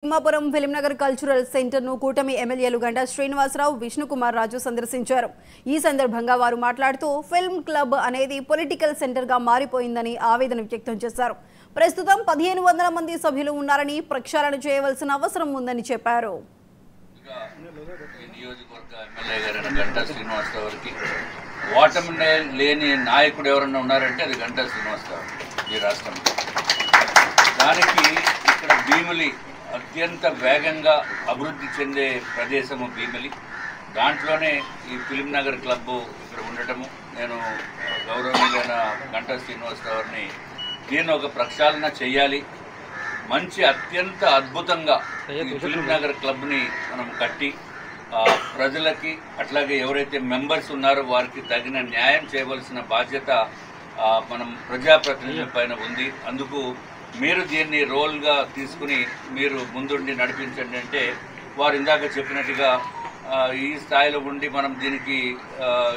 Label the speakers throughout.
Speaker 1: Thimmapuram Film Nagar cultural centre ను కూటమి ఎమ్మెల్యేలు గంటా శ్రీనివాసరావు విష్ణుకుమార్ రాజు సందర్శించారు. ఈ సందర్భంగా వారు మాట్లాడుతూ ఫిల్మ్ క్లబ్ అనేది పొలిటికల్ సెంటర్ గా మారిపోయిందని ఆవేదన వ్యక్తం చేశారు. ప్రస్తుతం 1500 మంది సభ్యులు ఉన్నారని ప్రక్షాళన చేయవలసిన అవసరం ఉందని చెప్పారు.
Speaker 2: లేని నాయకుడు ఎవరన్నా ఉన్నారంటే అది గంటా శ్రీనివాసరావు ఈ రాష్ట్రంలో. దానికి ఇక్కడ భీమిలి అత్యంత వేగంగా అభివృద్ధి చెందే ప్రదేశము భీమిలి. దాంట్లోనే ఈ ఫిల్మ్ నగర్ క్లబ్ ఇక్కడ ఉండటము, నేను గౌరవనీయులైన గంటా శ్రీనివాసరావుని దీన్ని ఒక ప్రక్షాళన చేయాలి, మంచి అత్యంత అద్భుతంగా ఈ ఫిల్మ్ నగర్ క్లబ్ని మనం కట్టి ప్రజలకి అట్లాగే ఎవరైతే మెంబర్స్ ఉన్నారో వారికి తగిన న్యాయం చేయవలసిన బాధ్యత మనం ప్రజాప్రతినిధుల పైన ఉంది. అందుకు మీరు దీన్ని రోల్గా తీసుకుని మీరు ముందుండి నడిపించండి అంటే వారు ఇందాక చెప్పినట్టుగా ఈ స్థాయిలో ఉండి మనం దీనికి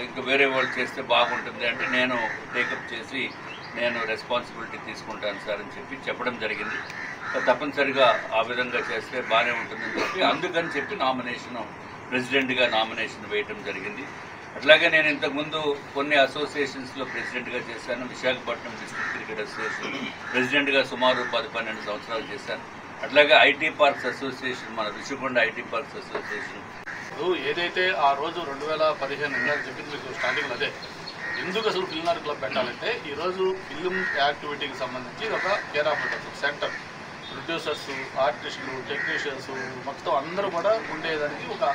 Speaker 2: ఇంకా వేరే వాళ్ళు చేస్తే బాగుంటుంది అంటే నేను టేకప్ చేసి నేను రెస్పాన్సిబిలిటీ తీసుకుంటాను సార్ అని చెప్పడం జరిగింది. తప్పనిసరిగా ఆ విధంగా చేస్తే బాగానే ఉంటుందని చెప్పి అందుకని చెప్పి ప్రెసిడెంట్గా నామినేషన్ వేయటం జరిగింది. అట్లాగే నేను ఇంతకుముందు కొన్ని అసోసియేషన్స్లో ప్రెసిడెంట్గా చేశాను. విశాఖపట్నం డిస్ట్రిక్ట్ క్రికెట్ అసోసియేషన్ ప్రెసిడెంట్గా సుమారు 10-12 సంవత్సరాలు చేశాను. అట్లాగే ఐటీ పార్క్స్ అసోసియేషన్, మన విషుకొండ ఐటీ పార్క్స్ అసోసియేషన్
Speaker 3: ఏదైతే ఆ రోజు 2015 ఇందాక చెప్పింది మీకు స్టార్టింగ్లో అదే ఎందుకు అసలు ఫిల్మ్ నగర్ క్లబ్ పెట్టాలంటే ఈరోజు ఫిల్మ్ యాక్టివిటీకి సంబంధించి ఒక కేర్ ఆఫ్ సెంటర్, ప్రొడ్యూసర్స్, ఆర్టిస్టులు, టెక్నీషియన్స్ మొత్తం అందరూ కూడా ఉండేదానికి ఒక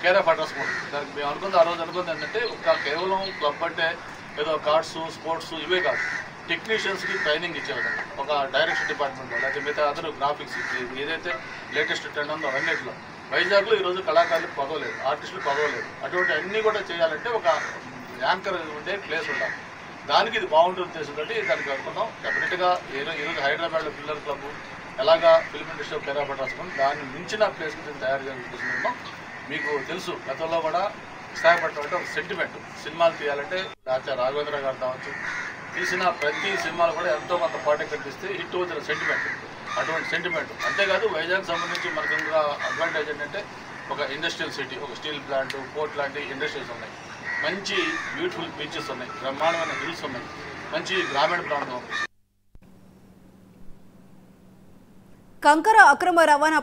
Speaker 3: కేర్ ఆఫ్ అడ్రస్ కూడా. దానికి మేము ఆ రోజు అనుకుంది ఏంటంటే ఒక కేవలం క్లబ్ అంటే ఏదో కార్డ్స్, స్పోర్ట్స్ ఇవే కాదు, టెక్నీషియన్స్కి ట్రైనింగ్ ఇచ్చే విధంగా ఒక డైరెక్షన్ డిపార్ట్మెంట్ లేకపోతే మిగతా అందరూ గ్రాఫిక్స్ ఏదైతే లేటెస్ట్ ట్రెండ్ ఉందో అవన్నిట్లో వైజాగ్లో ఈరోజు కళాకారులకు పదవలేదు, ఆర్టిస్టులకు పదవలేదు. అటువంటి అన్నీ కూడా చేయాలంటే ఒక యాంకర్ ఉండే ప్లేస్ ఉండాలి. దానికి ఇది బాగుంటుంది ఉద్దేశంతో దానికి అనుకున్నాం. డెఫినెట్గా ఈరోజు హైదరాబాద్లో పిల్లర్ క్లబ్ ఎలాగా film industry care of address దాన్ని మించిన ప్లేస్ తయారు చేయాలని ఉద్దేశంతో మీకు తెలుసు గతంలో కూడా విశాఖపట్నం అంటే ఒక సెంటిమెంట్. సినిమాలు తీయాలంటే ఆచార్య రాఘవేంద్ర గారు కావచ్చు, తీసిన ప్రతి సినిమాలు కూడా ఎంతో కొంత పాటే కనిపిస్తే హిట్ అవుతున్న సెంటిమెంట్. అటువంటి సెంటిమెంట్ అంతేకాదు వైజాగ్ సంబంధించి మనకు ఇంకా అడ్వాంటేజ్ ఏంటంటే ఒక ఇండస్ట్రియల్ సిటీ, ఒక స్టీల్ ప్లాంట్, పోర్ట్ లాంటి ఇండస్ట్రీస్ ఉన్నాయి, మంచి బ్యూటిఫుల్ బీచెస్ ఉన్నాయి, బ్రహ్మాండమైన హిల్స్ ఉన్నాయి, మంచి గ్రామీణ ప్రాంతం.
Speaker 1: కంకర అక్రమ రవాణా